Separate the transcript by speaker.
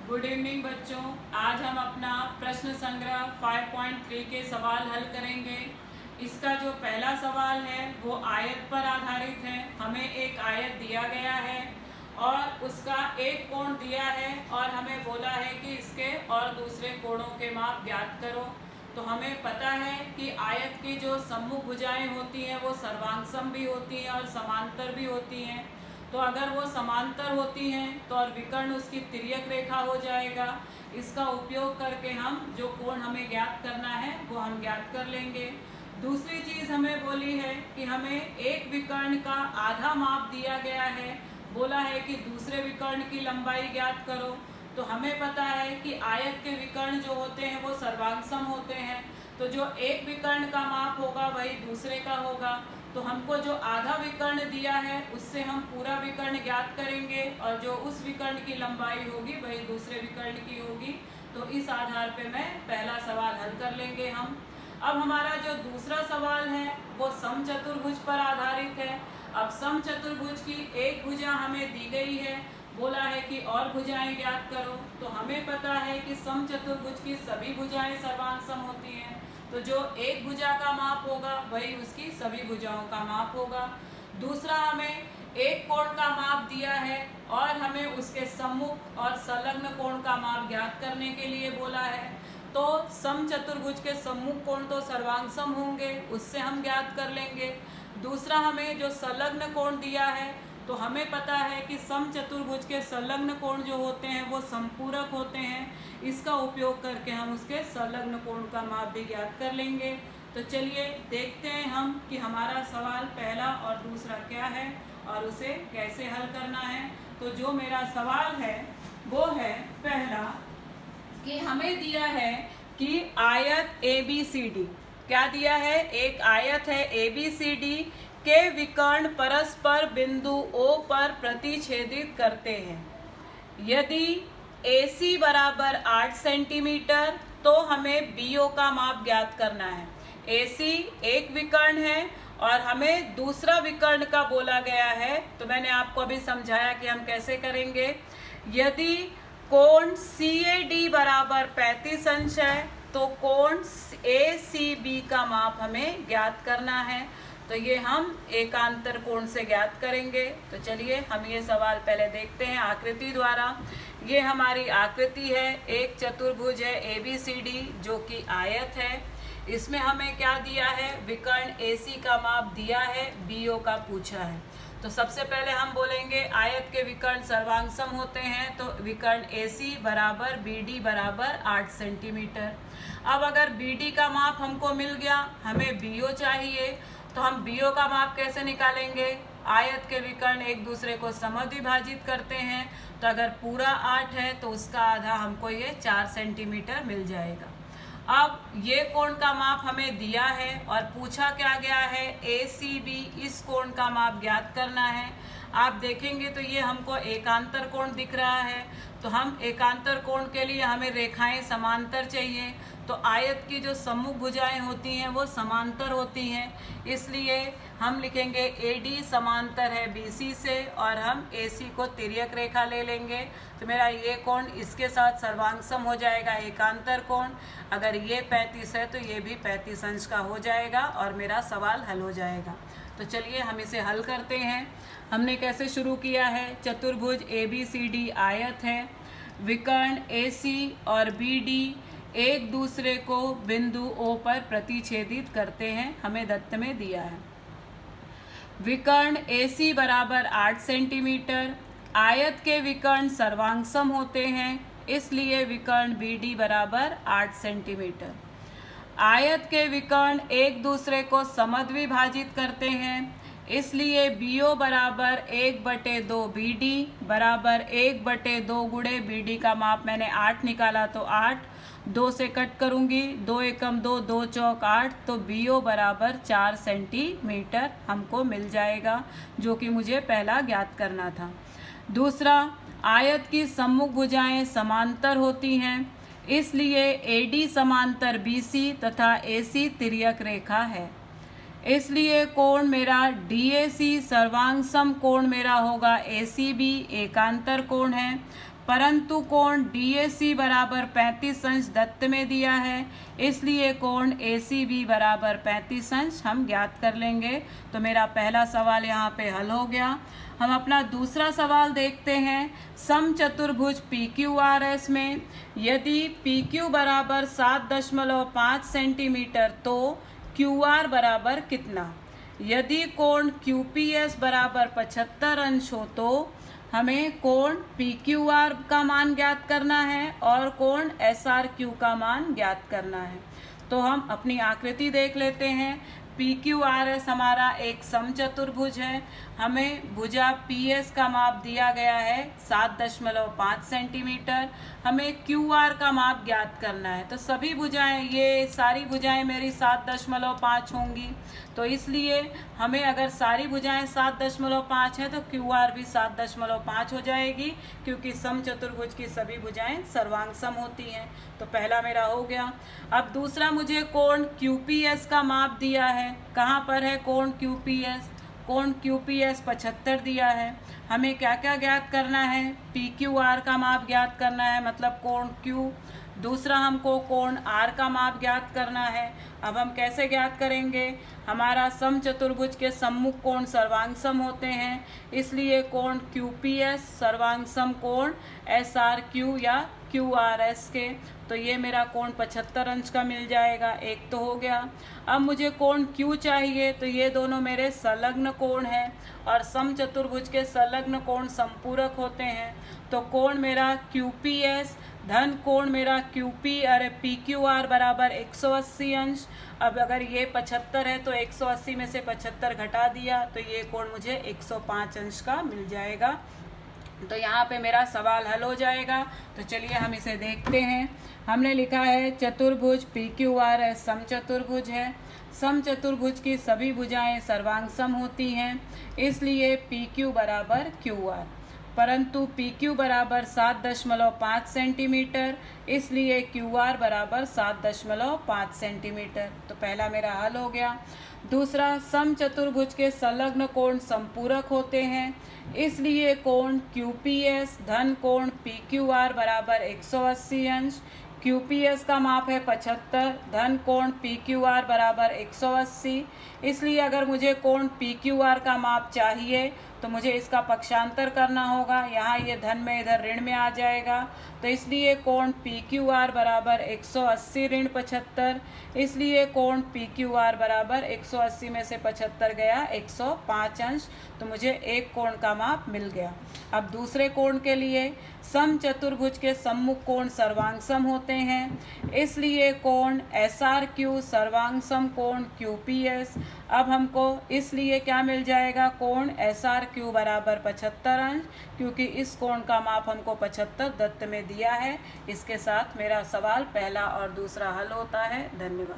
Speaker 1: Good evening बच्चों। आज हम अपना प्रश्न संग्रह 5.3 के सवाल हल करेंगे। इसका जो पहला सवाल है वो आयत पर आधारित है। हमें एक आयत दिया गया है और उसका एक कोण दिया है और हमें बोला है कि इसके और दूसरे कोणों के माप ज्ञात करो। तो हमें पता है कि आयत की जो सम्मुख भुजाएं होती हैं वो सर्वांगसम भी होती हैं और समांतर भी होती हैं। तो अगर वो समांतर होती हैं तो और विकर्ण उसकी तिर्यक रेखा हो जाएगा। इसका उपयोग करके हम जो कोण हमें ज्ञात करना है वो हम ज्ञात कर लेंगे। दूसरी चीज़ हमें बोली है कि हमें एक विकर्ण का आधा माप दिया गया है। बोला है कि दूसरे विकर्ण की लंबाई ज्ञात करो। तो हमें पता है कि आयत के विकर्ण जो होते हैं वो सर्वांगसम होते हैं। तो जो एक विकर्ण का माप होगा वही दूसरे का होगा। तो हमको जो आधा विकर्ण दिया है उससे हम पूरा विकर्ण ज्ञात करेंगे और जो उस विकर्ण की लंबाई होगी वही दूसरे विकर्ण की होगी। तो इस आधार पे मैं पहला सवाल हल कर लेंगे हम। अब हमारा जो दूसरा सवाल है वो समचतुर्भुज पर आधारित है। अब समचतुर्भुज की एक भुजा हमें दी गई है। बोला है कि और भुजाएं ज्ञात करो। तो हमें पता है कि समचतुर्भुज की सभी भुजाएं सर्वांगसम होती हैं। तो जो एक भुजा का माप होगा वही उसकी सभी भुजाओं का माप होगा। दूसरा हमें एक कोण का माप दिया है और हमें उसके सम्मुख और संलग्न कोण का माप ज्ञात करने के लिए बोला है। तो समचतुर्भुज के सम्मुख कोण तो सर्वांगसम होंगे, उससे हम ज्ञात कर लेंगे। दूसरा हमें जो संलग्न कोण दिया है तो हमें पता है कि समचतुर्भुज के संलग्न कोण जो होते हैं वो संपूरक होते हैं। इसका उपयोग करके हम उसके संलग्न कोण का माप भी ज्ञात कर लेंगे। तो चलिए देखते हैं हम कि हमारा सवाल पहला और दूसरा क्या है और उसे कैसे हल करना है। तो जो मेरा सवाल है वो है पहला कि हमें दिया है कि आयत ABCD, क्या दिया है, एक आयत है ABCD के विकर्ण परस्पर बिंदु O पर प्रतिच्छेदित करते हैं। यदि AC बराबर 8 सेंटीमीटर तो हमें BO का माप ज्ञात करना है। AC एक विकर्ण है और हमें दूसरा विकर्ण का बोला गया है। तो मैंने आपको अभी समझाया कि हम कैसे करेंगे। यदि कोण CAD बराबर 35 अंश है तो कोण ACB का माप हमें ज्ञात करना है। तो ये हम एकांतर कोण से ज्ञात करेंगे। तो चलिए हम ये सवाल पहले देखते हैं आकृति द्वारा। ये हमारी आकृति है, एक चतुर्भुज है ABCD जो कि आयत है। इसमें हमें क्या दिया है, विकर्ण AC का माप दिया है, BO का पूछा है। तो सबसे पहले हम बोलेंगे आयत के विकर्ण सर्वांगसम होते हैं। तो विकर्ण AC बराबर BD बराबर 8 सेंटीमीटर। अब अगर BD का माप हमको मिल गया, हमें BO चाहिए, तो हम BO का माप कैसे निकालेंगे। आयत के विकर्ण एक दूसरे को समद्विभाजित करते हैं। तो अगर पूरा 8 है तो उसका आधा हमको ये 4 सेंटीमीटर मिल जाएगा। अब ये कोण का माप हमें दिया है और पूछा क्या गया है, ACB, इस कोण का माप ज्ञात करना है। आप देखेंगे तो ये हमको एकांतर कोण दिख रहा है। तो हम एकांतर कोण के लिए हमें रेखाएं समांतर चाहिए। तो आयत की जो सम्मुख भुजाएं होती हैं वो समांतर होती हैं। इसलिए हम लिखेंगे AD समांतर है BC से और हम AC को तिर्यक रेखा ले लेंगे। तो मेरा ये कोण इसके साथ सर्वांगसम हो जाएगा, एकांतर कोण। अगर ये 35 है तो ये भी 35 अंश का हो जाएगा और मेरा सवाल हल हो जाएगा। तो चलिए हम इसे हल करते हैं। हमने कैसे शुरू किया है, चतुर्भुज ABCD आयत है, विकर्ण AC और BD एक दूसरे को बिंदु O पर प्रतिच्छेदित करते हैं, हमें दत्त में दिया है। विकर्ण AC बराबर 8 सेंटीमीटर, आयत के विकर्ण सर्वांगसम होते हैं, इसलिए विकर्ण BD बराबर 8 सेंटीमीटर। आयत के विकर्ण एक दूसरे को समद्विभाजित करते हैं, इसलिए BO बराबर 1/2 BD बराबर 1/2 गुणे BD का माप मैंने 8 निकाला तो 8, 2 से कट करूंगी, 2 एकम 2, 2 चौक 8। तो BO बराबर 4 सेंटीमीटर हमको मिल जाएगा, जो कि मुझे पहला ज्ञात करना था। दूसरा, आयत की सम्मुख भुजाएं समांतर होती हैं, इसलिए AD समांतर BC तथा AC तिर्यक रेखा है। इसलिए कोण मेरा DAC सर्वांग सम कोण मेरा होगा ACB, एकांतर कोण है। परंतु कोण DAC बराबर 35 अंश दत्त में दिया है, इसलिए कोण ACB बराबर 35 अंश हम ज्ञात कर लेंगे। तो मेरा पहला सवाल यहाँ पे हल हो गया। हम अपना दूसरा सवाल देखते हैं। समचतुर्भुज PQRS में यदि PQ बराबर 7.5 सेंटीमीटर तो QR बराबर कितना। यदि कोण QPS बराबर 75 अंश हो तो हमें कोण PQR का मान ज्ञात करना है और कोण SRQ का मान ज्ञात करना है। तो हम अपनी आकृति देख लेते हैं। PQRS हमारा एक समचतुर्भुज है। हमें भुजा PS का माप दिया गया है 7.5 सेंटीमीटर। हमें QR का माप ज्ञात करना है। तो सभी भुजाएं, ये सारी भुजाएं मेरी 7.5 होंगी। तो इसलिए हमें अगर सारी भुजाएं 7.5 है तो QR भी 7.5 हो जाएगी, क्योंकि समचतुर्भुज की सभी भुजाएं सर्वांग सम होती हैं। तो पहला मेरा हो गया। अब दूसरा, मुझे कोण QPS का माप दिया है। कहाँ पर है कोण QPS? कोण QPS 75 दिया है। हमें क्या क्या ज्ञात करना है? PQR का माप ज्ञात करना है, मतलब कोण Q। दूसरा, हमको कोण R का माप ज्ञात करना है। अब हम कैसे ज्ञात करेंगे? हमारा समचतुर्भुज के सम्मुख कोण सर्वांग सम होते हैं, इसलिए कोण QPS सर्वांग सम कोण SRQ या QRS के। तो ये मेरा कोण 75 अंश का मिल जाएगा। एक तो हो गया। अब मुझे कोण Q चाहिए, तो ये दोनों मेरे संलग्न कोण हैं और समचतुर्भुज के संलग्न कोण संपूरक होते हैं। तो कोण मेरा QPS धन कोण मेरा PQR बराबर 180 अंश। अब अगर ये 75 है तो 180 में से 75 घटा दिया तो ये कोण मुझे 105 अंश का मिल जाएगा। तो यहाँ पे मेरा सवाल हल हो जाएगा। तो चलिए हम इसे देखते हैं। हमने लिखा है चतुर्भुज PQR समचतुर्भुज है। समचतुर्भुज की सभी भुजाएं सर्वांग सम होती हैं, इसलिए PQ बराबर QR। परंतु PQ बराबर 7.5 सेंटीमीटर, इसलिए QR बराबर 7.5 सेंटीमीटर। तो पहला मेरा हल हो गया। दूसरा, समचतुर्भुज के संलग्न कोण संपूरक होते हैं, इसलिए कोण QPS धन कोण PQR बराबर 180 अंश। QPS का माप है 75 धन कोण PQR बराबर 180, इसलिए अगर मुझे कोण PQR का माप चाहिए तो मुझे इसका पक्षांतर करना होगा। यहाँ ये धन में इधर ऋण में आ जाएगा, तो इसलिए कोण PQR बराबर 180 ऋण 75, इसलिए कोण PQR बराबर 180 में से 75 गया 105 अंश। तो मुझे एक कोण का माप मिल गया। अब दूसरे कोण के लिए, समचतुर्भुज के सम्मुख कोण सर्वांग सम होते हैं, इसलिए कोण SRQ सर्वांग सम कोण QPS। अब हमको इसलिए क्या मिल जाएगा? कोण SRQ बराबर 75 अंश, क्योंकि इस कोण का माप हमको 75 दत्त में दिया है। इसके साथ मेरा सवाल पहला और दूसरा हल होता है। धन्यवाद।